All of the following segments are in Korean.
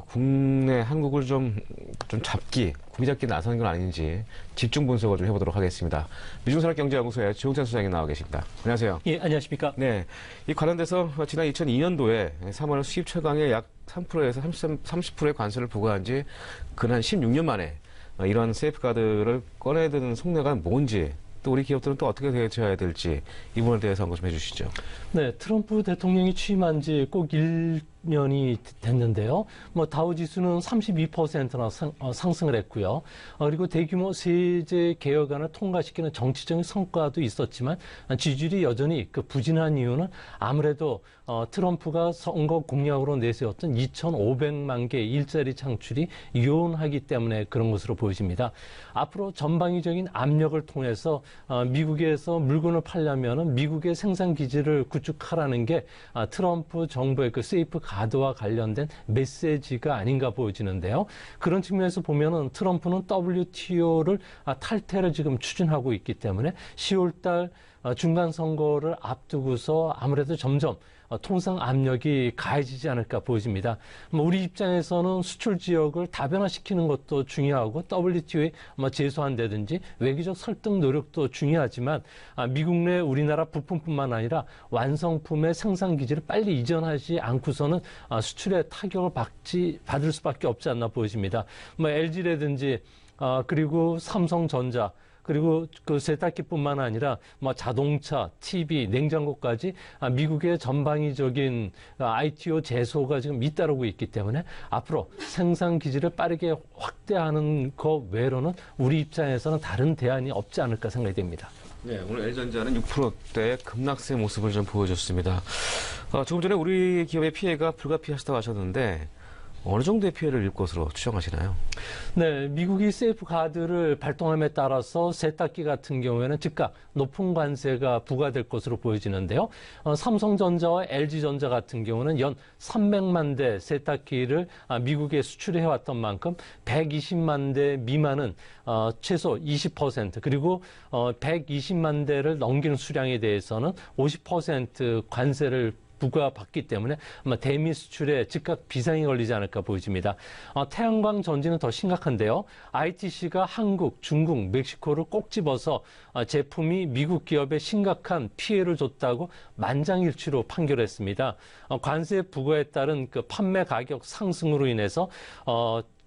국내 한국을 좀 고기 잡기 나서는 건 아닌지 집중 분석을 좀 해보도록 하겠습니다. 미중산업경제연구소의 주홍찬 소장이 나와 계십니다. 안녕하세요. 예, 안녕하십니까. 네, 이 관련돼서 지난 2002년도에 3월 수입 철강에 약 3%에서 30%의 관세를 부과한 지 근한 16년 만에 이런 세이프가드를 꺼내드는 속내가 뭔지, 또 우리 기업들은 또 어떻게 대처해야 될지 이 부분에 대해서 언급 좀 해주시죠. 네, 트럼프 대통령이 취임한 지 꼭 1년이 됐는데요. 다우지수는 32%나 상승을 했고요. 그리고 대규모 세제 개혁안을 통과시키는 정치적인 성과도 있었지만 지지율이 여전히 부진한 이유는 아무래도 트럼프가 선거 공약으로 내세웠던 2,500만 개 일자리 창출이 요원하기 때문에 그런 것으로 보여집니다. 앞으로 전방위적인 압력을 통해서 미국에서 물건을 팔려면 미국의 생산 기지를 구축하라는 게 트럼프 정부의 세이프 가드와 관련된 메시지가 아닌가 보여지는데요. 그런 측면에서 보면은 트럼프는 WTO를 탈퇴를 지금 추진하고 있기 때문에 10월달 중간 선거를 앞두고서 아무래도 점점 통상 압력이 가해지지 않을까 보여집니다. 우리 입장에서는 수출 지역을 다변화시키는 것도 중요하고 WTO에 제소한다든지 외교적 설득 노력도 중요하지만 미국 내 우리나라 부품뿐만 아니라 완성품의 생산 기지를 빨리 이전하지 않고서는 수출에 타격을 받을 수밖에 없지 않나 보여집니다. LG라든지 그리고 삼성전자 그리고 세탁기뿐만 아니라 자동차, TV, 냉장고까지 미국의 전방위적인 ITO 제소가 지금 잇따르고 있기 때문에 앞으로 생산 기지를 빠르게 확대하는 것 외로는 우리 입장에서는 다른 대안이 없지 않을까 생각이 됩니다. 네, 오늘 LG전자는 6%대 급락세 모습을 좀 보여줬습니다. 조금 전에 우리 기업의 피해가 불가피하시다고 하셨는데 어느 정도의 피해를 입을 것으로 추정하시나요? 네, 미국이 세이프 가드를 발동함에 따라서 세탁기 같은 경우에는 즉각 높은 관세가 부과될 것으로 보여지는데요. 삼성전자와 LG전자 같은 경우는 연 300만 대 세탁기를 미국에 수출해왔던 만큼 120만 대 미만은 최소 20% 그리고 120만 대를 넘기는 수량에 대해서는 50% 관세를 부과받기 때문에 아마 대미 수출에 즉각 비상이 걸리지 않을까 보여집니다. 태양광 전지는 더 심각한데요. ITC가 한국, 중국, 멕시코를 꼭 집어서 제품이 미국 기업에 심각한 피해를 줬다고 만장일치로 판결했습니다. 관세 부과에 따른 판매 가격 상승으로 인해서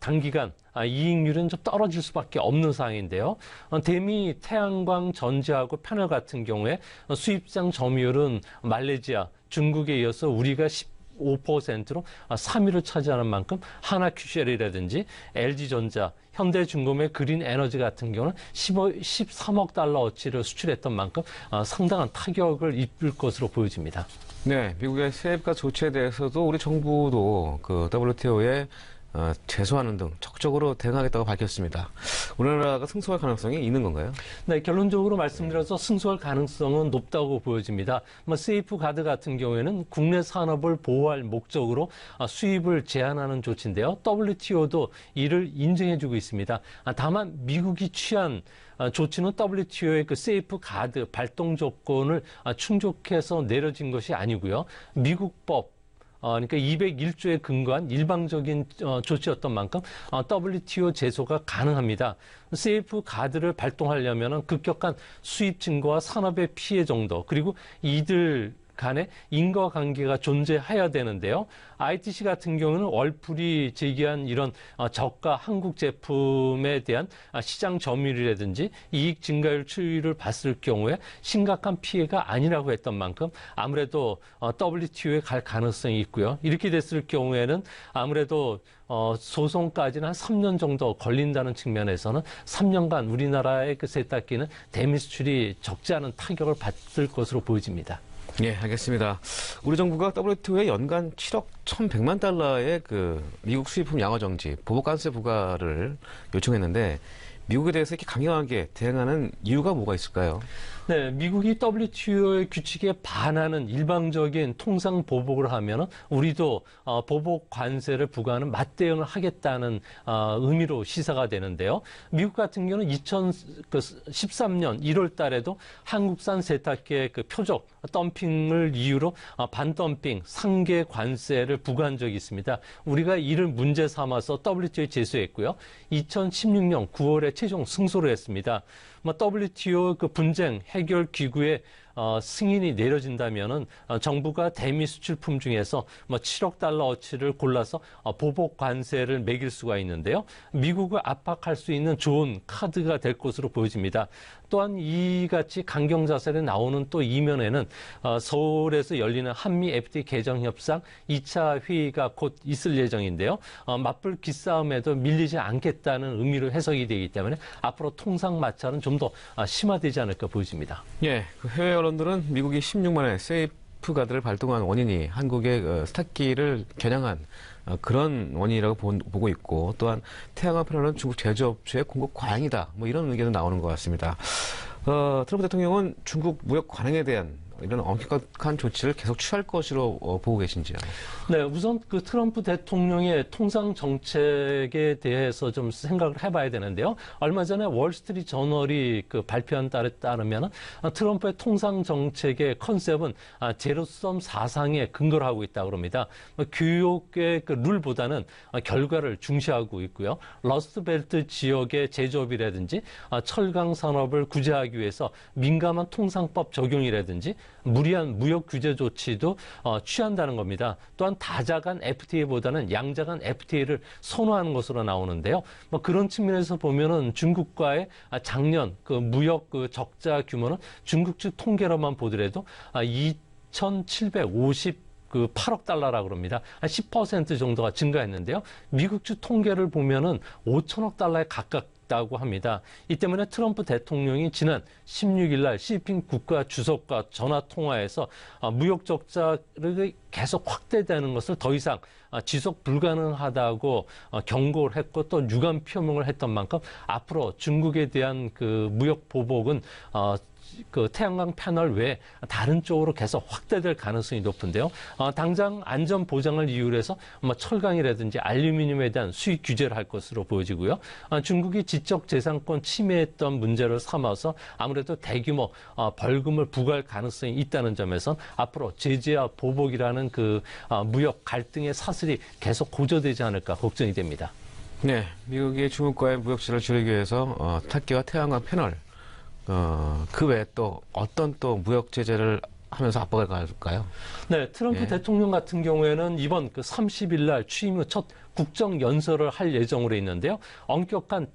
단기간 이익률은 좀 떨어질 수밖에 없는 상황인데요. 대미 태양광 전지하고 패널 같은 경우에 수입장 점유율은 말레이시아, 중국에 이어서 우리가 15%로 3위를 차지하는 만큼 하나큐셀이라든지 LG전자, 현대중공업 그린 에너지 같은 경우는 13억 달러어치를 수출했던 만큼 상당한 타격을 입을 것으로 보여집니다. 네, 미국의 세입가 조치에 대해서도 우리 정부도 WTO에 제소하는 등 적극적으로 대응하겠다고 밝혔습니다. 우리나라가 승소할 가능성이 있는 건가요? 네, 결론적으로 말씀드려서 승소할 가능성은 높다고 보여집니다. 세이프 가드 같은 경우에는 국내 산업을 보호할 목적으로 수입을 제한하는 조치인데요. WTO도 이를 인정해주고 있습니다. 다만 미국이 취한 조치는 WTO의 세이프 가드 발동 조건을 충족해서 내려진 것이 아니고요. 미국 법 그러니까 201조에 근거한 일방적인 조치였던 만큼 WTO 제소가 가능합니다. 세이프 가드를 발동하려면 급격한 수입 증가와 산업의 피해 정도 그리고 이들 간의 인과관계가 존재해야 되는데요. ITC 같은 경우는 월풀이 제기한 이런 저가 한국 제품에 대한 시장 점유율이라든지 이익 증가율 추이를 봤을 경우에 심각한 피해가 아니라고 했던 만큼 아무래도 WTO에 갈 가능성이 있고요. 이렇게 됐을 경우에는 아무래도 소송까지는 한 3년 정도 걸린다는 측면에서는 3년간 우리나라의 세탁기는 대미 수출이 적지 않은 타격을 받을 것으로 보여집니다. 예, 알겠습니다. 우리 정부가 WTO에 연간 7억 1,100만 달러의 미국 수입품 양화 정지, 보복 관세 부과를 요청했는데 미국에 대해서 이렇게 강경하게 대응하는 이유가 뭐가 있을까요? 네, 미국이 WTO의 규칙에 반하는 일방적인 통상 보복을 하면은 우리도 보복 관세를 부과하는 맞대응을 하겠다는 의미로 시사가 되는데요. 미국 같은 경우는 2013년 1월 달에도 한국산 세탁기의 그 표적 덤핑을 이유로 반덤핑 상계 관세를 부과한 적이 있습니다. 우리가 이를 문제 삼아서 WTO에 제소했고요. 2016년 9월에 최종 승소를 했습니다. WTO 그 분쟁 해결 기구의 승인이 내려진다면은 정부가 대미 수출품 중에서 7억 달러어치를 골라서 보복 관세를 매길 수가 있는데요. 미국을 압박할 수 있는 좋은 카드가 될 것으로 보여집니다. 또한 이같이 강경 자세에 나오는 또 이면에는 서울에서 열리는 한미 FTA 개정 협상 2차 회의가 곧 있을 예정인데요. 맞불 기싸움에도 밀리지 않겠다는 의미로 해석이 되기 때문에 앞으로 통상 마찰은 좀 더 심화되지 않을까 보여집니다. 예, 그 해외 언론들은 미국이 16만의 세이프가드를 발동한 원인이 한국의 스타키를 겨냥한 그런 원인이라고 보고 있고, 또한 태양광 패널은 중국 제조업체의 공급 과잉이다, 뭐 이런 의견도 나오는 것 같습니다. 트럼프 대통령은 중국 무역 관행에 대한 이런 엄격한 조치를 계속 취할 것으로 보고 계신지요? 네, 우선 그 트럼프 대통령의 통상 정책에 대해서 좀 생각을 해봐야 되는데요. 얼마 전에 월스트리트 저널이 그 발표한 따에 따르면 트럼프의 통상 정책의 컨셉은 제로섬 사상에 근거를 하고 있다고 합니다. 교육의 그 룰보다는 결과를 중시하고 있고요. 러스트벨트 지역의 제조업이라든지 철강 산업을 구제하기 위해서 민감한 통상법 적용이라든지 무리한 무역 규제 조치도 취한다는 겁니다. 또한 다자간 FTA보다는 양자간 FTA를 선호하는 것으로 나오는데요. 그런 측면에서 보면은 중국과의 작년 그 무역 그 적자 규모는 중국 측 통계로만 보더라도 8억 달러라고 합니다. 한 10% 정도가 증가했는데요. 미국 측 통계를 보면은 5천억 달러에 가깝다고 합니다. 이 때문에 트럼프 대통령이 지난 16일 날 시진핑 국가 주석과 전화 통화에서 무역 적자를 계속 확대되는 것을 더 이상 지속 불가능하다고 경고를 했고 또 유감 표명을 했던 만큼 앞으로 중국에 대한 그 무역 보복은 그 태양광 패널 외에 다른 쪽으로 계속 확대될 가능성이 높은데요. 당장 안전 보장을 이유로 해서 철강이라든지 알루미늄에 대한 수입 규제를 할 것으로 보여지고요. 중국이 지적재산권 침해했던 문제를 삼아서 아무래도 대규모 벌금을 부과할 가능성이 있다는 점에선 앞으로 제재와 보복이라는 그 무역 갈등의 사슬이 계속 고조되지 않을까 걱정이 됩니다. 네, 미국이 중국과의 무역질을 줄이기 위해서 탁기와 태양광 패널 그 외에 또 어떤 또 무역 제재를 하면서 압박을 가할까요? 네, 트럼프 대통령 같은 경우에는 이번 그 30일 날 취임 후 첫 국정 연설을 할 예정으로 있는데요. 엄격한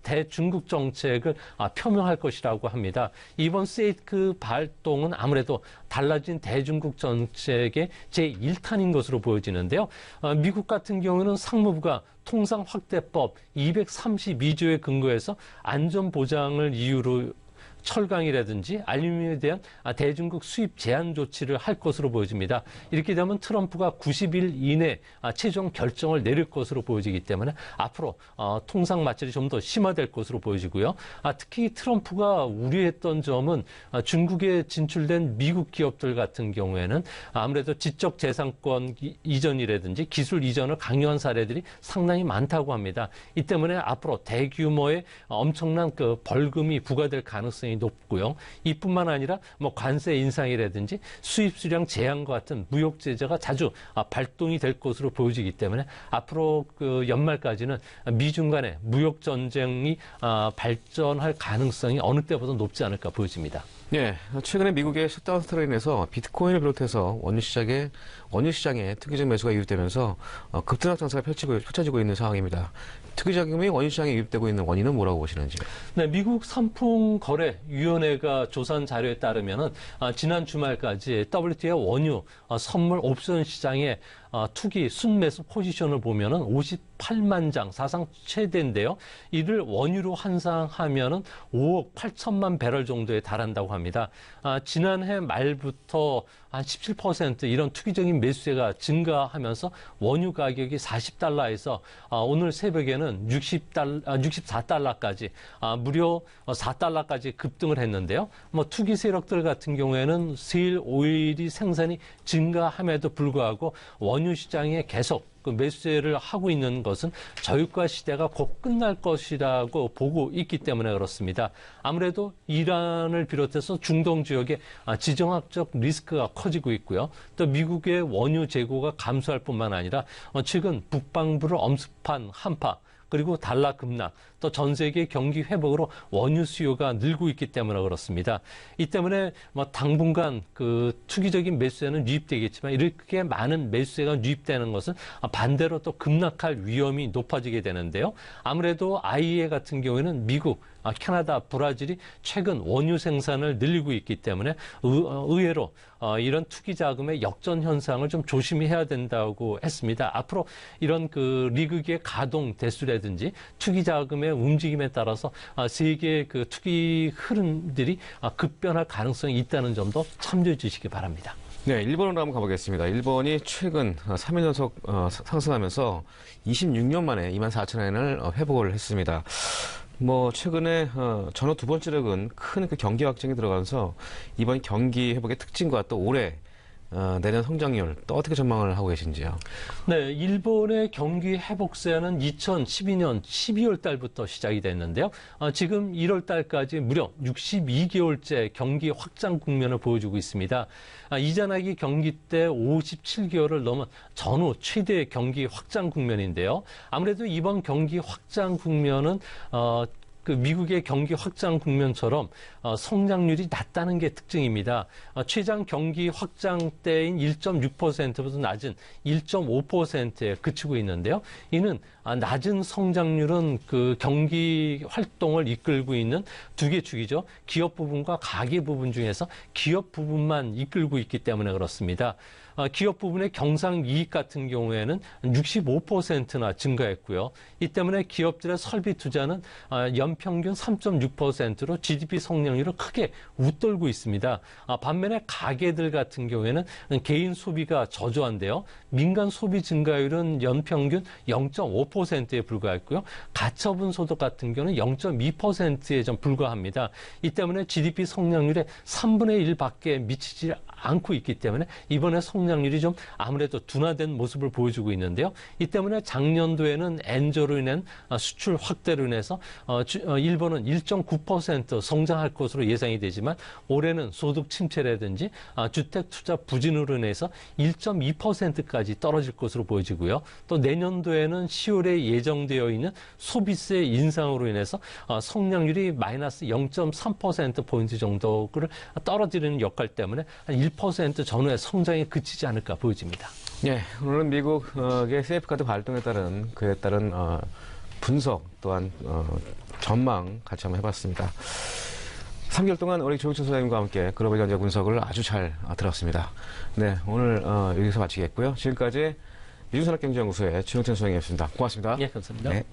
대중국 정책을 표명할 것이라고 합니다. 이번 세이크 발동은 아무래도 달라진 대중국 정책의 제1탄인 것으로 보여지는데요. 미국 같은 경우는 상무부가 통상 확대법 232조에 근거해서 안전 보장을 이유로 철강이라든지 알루미늄에 대한 대중국 수입 제한 조치를 할 것으로 보여집니다. 이렇게 되면 트럼프가 90일 이내 최종 결정을 내릴 것으로 보여지기 때문에 앞으로 통상 마찰이 좀 더 심화될 것으로 보여지고요. 특히 트럼프가 우려했던 점은 중국에 진출된 미국 기업들 같은 경우에는 아무래도 지적재산권 이전이라든지 기술 이전을 강요한 사례들이 상당히 많다고 합니다. 이 때문에 앞으로 대규모의 엄청난 그 벌금이 부과될 가능성이 높고요. 이뿐만 아니라 관세 인상이라든지 수입 수량 제한과 같은 무역 제재가 자주 발동이 될 것으로 보여지기 때문에 앞으로 그 연말까지는 미중 간의 무역 전쟁이 발전할 가능성이 어느 때보다 높지 않을까 보여집니다. 네, 최근에 미국의 셧다운 스타로 인해서 비트코인을 비롯해서 원유 시장에 특이적 매수가 유입되면서 급등락 장세가 펼쳐지고 있는 상황입니다. 특이자금이 원유 시장에 유입되고 있는 원인은 뭐라고 보시는지? 네, 미국 상품거래위원회가 조사한 자료에 따르면은 지난 주말까지 WTI 원유 선물 옵션 시장에 투기 순매수 포지션을 보면은 58만 장 사상 최대인데요. 이를 원유로 환산하면은 5억 8천만 배럴 정도에 달한다고 합니다. 지난해 말부터 한 17% 이런 투기적인 매수세가 증가하면서 원유 가격이 40달러에서 오늘 새벽에는 64달러까지 무려 4달러까지 급등을 했는데요. 뭐 투기 세력들 같은 경우에는 세일 오일이 생산이 증가함에도 불구하고 원유 시장에 계속 그 매수세를 하고 있는 것은 저유가 시대가 곧 끝날 것이라고 보고 있기 때문에 그렇습니다. 아무래도 이란을 비롯해서 중동 지역에 지정학적 리스크가 커지고 있고요. 또 미국의 원유 재고가 감소할 뿐만 아니라 최근 북방부를 엄습한 한파 그리고 달러 급락, 또 전 세계 경기 회복으로 원유 수요가 늘고 있기 때문에 그렇습니다. 이 때문에 뭐 당분간 그 투기적인 매수세는 유입되겠지만 이렇게 많은 매수세가 유입되는 것은 반대로 또 급락할 위험이 높아지게 되는데요. 아무래도 IEA 같은 경우에는 미국, 캐나다, 브라질이 최근 원유 생산을 늘리고 있기 때문에 의외로 이런 투기 자금의 역전 현상을 좀 조심히 해야 된다고 했습니다. 앞으로 이런 그 리그의 가동 대수라든지 투기 자금의 움직임에 따라서 세계의 그 투기 흐름들이 급변할 가능성이 있다는 점도 참조해 주시기 바랍니다. 네, 일본으로 한번 가보겠습니다. 일본이 최근 3일 연속 상승하면서 26년 만에 24,000엔을 회복을 했습니다. 뭐 최근에 전후 두 번째 력은 큰 그 경기 확정이 들어가면서 이번 경기 회복의 특징과 또 올해 내년 성장률 또 어떻게 전망을 하고 계신지요? 네, 일본의 경기 회복세는 2012년 12월 달부터 시작이 됐는데요. 지금 1월 달까지 무려 62개월째 경기 확장 국면을 보여주고 있습니다. 이자나기 경기 때 57개월을 넘은 전후 최대 경기 확장 국면인데요. 아무래도 이번 경기 확장 국면은 그 미국의 경기 확장 국면처럼 성장률이 낮다는 게 특징입니다. 최장 경기 확장 때인 1.6%보다 낮은 1.5%에 그치고 있는데요. 이는 낮은 성장률은 그 경기 활동을 이끌고 있는 두 개 축이죠. 기업 부분과 가계 부분 중에서 기업 부분만 이끌고 있기 때문에 그렇습니다. 기업 부분의 경상이익 같은 경우에는 65%나 증가했고요. 이 때문에 기업들의 설비 투자는 연평균 3.6%로 GDP 성장률을 크게 웃돌고 있습니다. 반면에 가계들 같은 경우에는 개인 소비가 저조한데요. 민간 소비 증가율은 연평균 0.5%에 불과했고요. 가처분 소득 같은 경우는 0.2%에 좀 불과합니다. 이 때문에 GDP 성장률의 3분의 1밖에 미치지 않고 있기 때문에 이번에 성장률이 좀 아무래도 둔화된 모습을 보여주고 있는데요. 이 때문에 작년도에는 엔저로 인한 수출 확대로 인해서 일본은 1.9% 성장할 것으로 예상이 되지만 올해는 소득 침체라든지 주택 투자 부진으로 인해서 1.2%까지 떨어질 것으로 보여지고요. 또 내년도에는 10월에 예정되어 있는 소비세 인상으로 인해서 성장률이 마이너스 0.3%포인트 정도를 떨어지는 역할 때문에 한 1% 전후의 성장에 그치지 않을까 보여집니다. 네, 오늘은 미국의 세이프카드 발동에 따른 그에 따른 분석 또한 전망 같이 한번 해봤습니다. 3개월 동안 우리 조영천 소장님과 함께 글로벌 경제 분석을 아주 잘 들었습니다. 네, 오늘 여기서 마치겠고요. 지금까지 이준산학경제연구소의 조영천 소장님이었습니다. 고맙습니다. 예, 감사합니다. 네.